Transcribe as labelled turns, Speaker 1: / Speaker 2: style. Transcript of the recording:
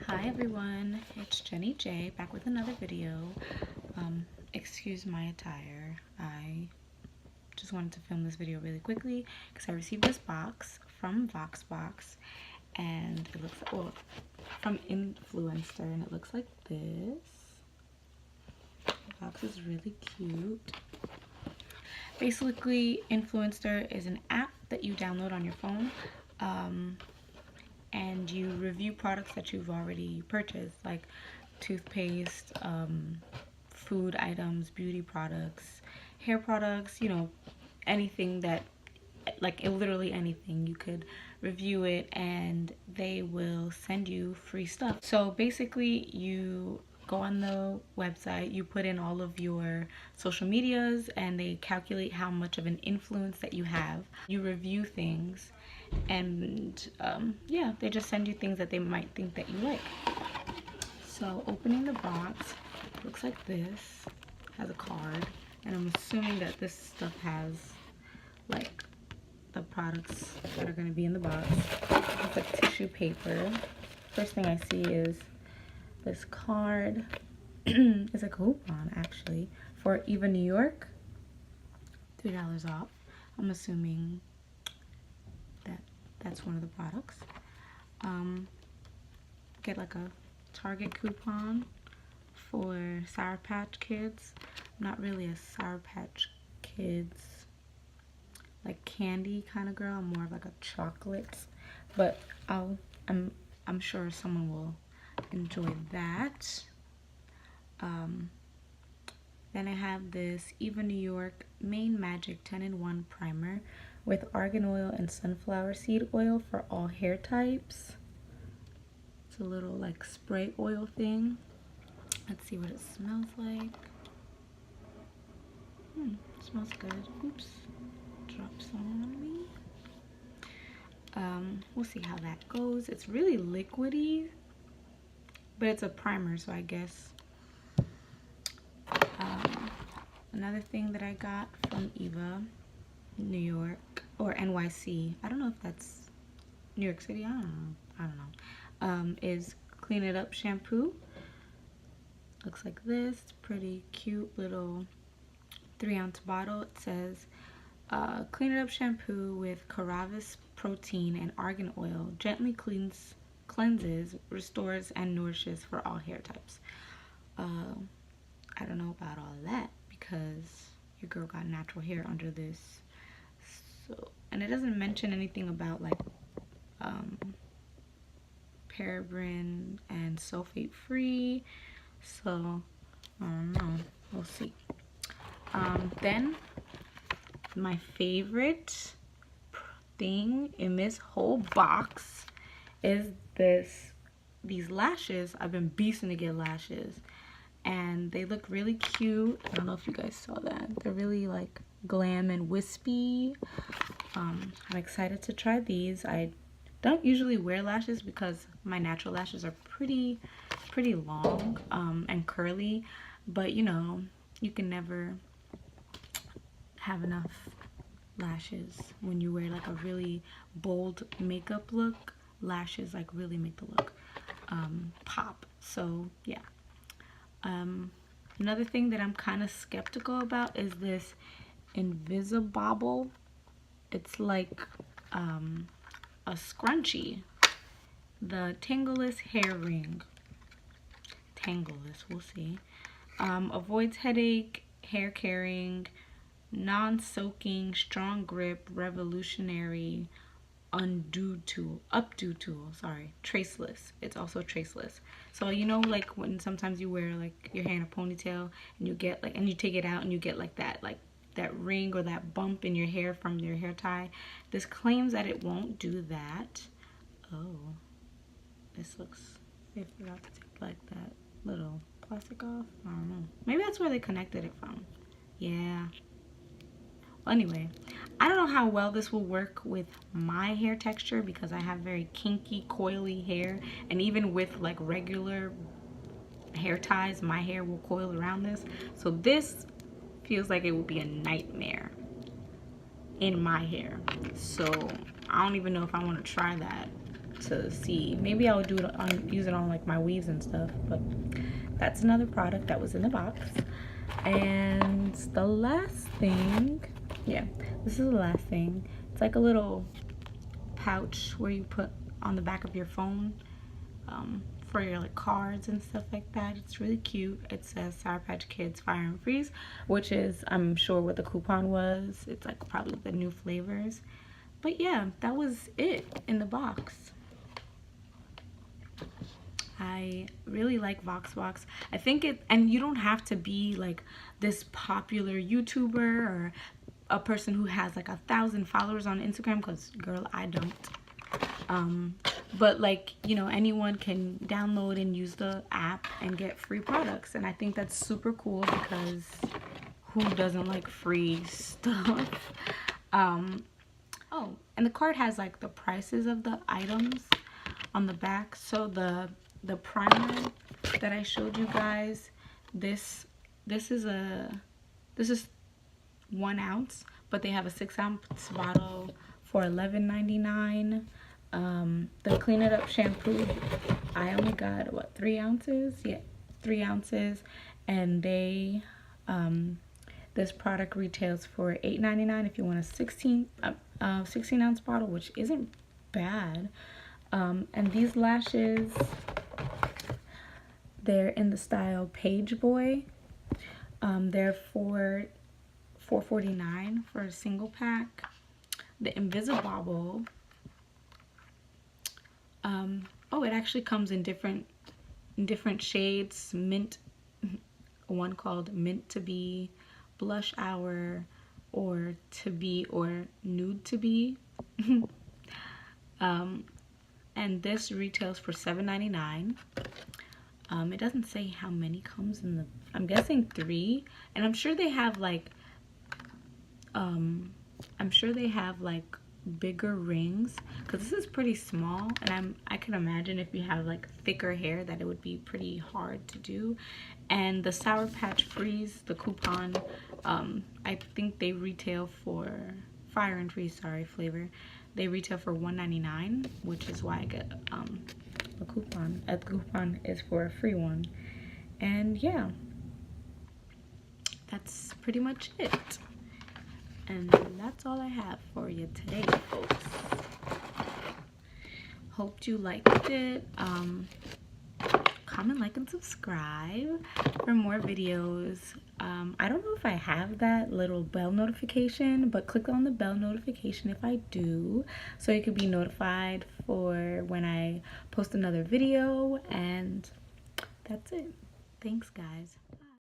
Speaker 1: Hi everyone, it's Jenny J back with another video. Excuse my attire. I just wanted to film this video really quickly because I received this box from Voxbox and it looks from Influenster and it looks like this. The box is really cute. Basically, Influenster is an app that you download on your phone. And you review products that you've already purchased, like toothpaste, food items, beauty products, hair products, you know, anything that, like literally anything. You could review it and they will send you free stuff. So basically you go on the website, you put in all of your social medias and they calculate how much of an influence that you have. You review things and yeah, they just send you things that they might think that you like. So opening the box, looks like this, has a card, and I'm assuming that this stuff has like the products that are going to be in the box. It's like tissue paper. First thing I see is this card. It's a coupon actually for Eva New York, $3 off. I'm assuming that that's one of the products. Get like a Target coupon for Sour Patch Kids. I'm not really a Sour Patch Kids like candy kind of girl. I'm more of like a chocolate, but I'm sure someone will enjoy that. Then I have this Eva New York Main Magic 10-in-1 primer with argan oil and sunflower seed oil for all hair types. It's a little like spray oil thing. Let's see what it smells like. It smells good. Oops, dropped some on me. We'll see how that goes. It's really liquidy, but it's a primer, so I guess. Another thing that I got from Eva New York or NYC, I don't know if that's New York City, I don't know, is Clean It Up shampoo. Looks like this. It's pretty cute little 3-ounce bottle. It says Clean It Up shampoo with Caravis protein and argan oil gently cleanses, restores, and nourishes for all hair types. I don't know about all that because your girl got natural hair under this. So, and it doesn't mention anything about like paraben and sulfate free. So I don't know. We'll see. Then my favorite thing in this whole box is these lashes. I've been beasting to get lashes and they look really cute. I don't know if you guys saw that. They're really like glam and wispy. I'm excited to try these. I don't usually wear lashes because my natural lashes are pretty long and curly, but you know, you can never have enough lashes when you wear like a really bold makeup look. Lashes like really make the look pop. So yeah. Another thing that I'm kind of skeptical about is this Invisibobble. It's like a scrunchie. The Tangleless hair ring. Tangleless, we'll see. Avoids headache, hair caring, non-soaking, strong grip, revolutionary, updo tool, sorry, traceless. It's also traceless. So you know, like when sometimes you wear like your hair in a ponytail and you get like, and you take it out and you get like that ring or that bump in your hair from your hair tie. This claims that it won't do that. Oh, this looks, they forgot to take like that little plastic off. I don't know, maybe that's where they connected it from. Yeah. Anyway, I don't know how well this will work with my hair texture because I have very kinky, coily hair, and even with like regular hair ties, my hair will coil around this. So this feels like it would be a nightmare in my hair. So I don't even know if I want to try that. to see. Maybe I'll do it on, use it on like my weaves and stuff, but that's another product that was in the box. And the last thing, yeah, this is the last thing. It's like a little pouch where you put on the back of your phone for your like cards and stuff like that. It's really cute. It says Sour Patch Kids Fire and Freeze, which is, I'm sure, what the coupon was. It's like probably the new flavors. But yeah, that was it in the box. I really like voxbox. I think it, and you don't have to be like this popular YouTuber or a person who has like 1,000 followers on Instagram, because girl, I don't. But like, you know, anyone can download and use the app and get free products, and I think that's super cool because who doesn't like free stuff? Oh, and the card has like the prices of the items on the back. So the primer that I showed you guys, this is 1 ounce, but they have a 6 ounce bottle for $11.99. The Clean It Up shampoo, I only got what, 3 ounces? Yeah, 3 ounces, and they this product retails for $8.99 if you want a 16 ounce bottle, which isn't bad. And these lashes, they're in the style Page Boy. They're for $4.49 for a single pack. The Invisibobble, oh, it actually comes in different shades. Mint, one called Mint to Be, Blush Hour, or To Be, or Nude to Be. And this retails for $7.99. It doesn't say how many comes in the, I'm guessing 3, and I'm sure they have like bigger rings, because this is pretty small, and I can imagine if you have like thicker hair that it would be pretty hard to do. And the Sour Patch Freeze, the coupon, I think they retail for Fire and Freeze, sorry, flavor, they retail for $1.99, which is why I get a coupon. The coupon is for a free one. And yeah, that's pretty much it. And that's all I have for you today, folks. Hope you liked it. Comment, like, and subscribe for more videos. I don't know if I have that little bell notification, but click on the bell notification if I do, so you could be notified for when I post another video. And that's it. Thanks, guys.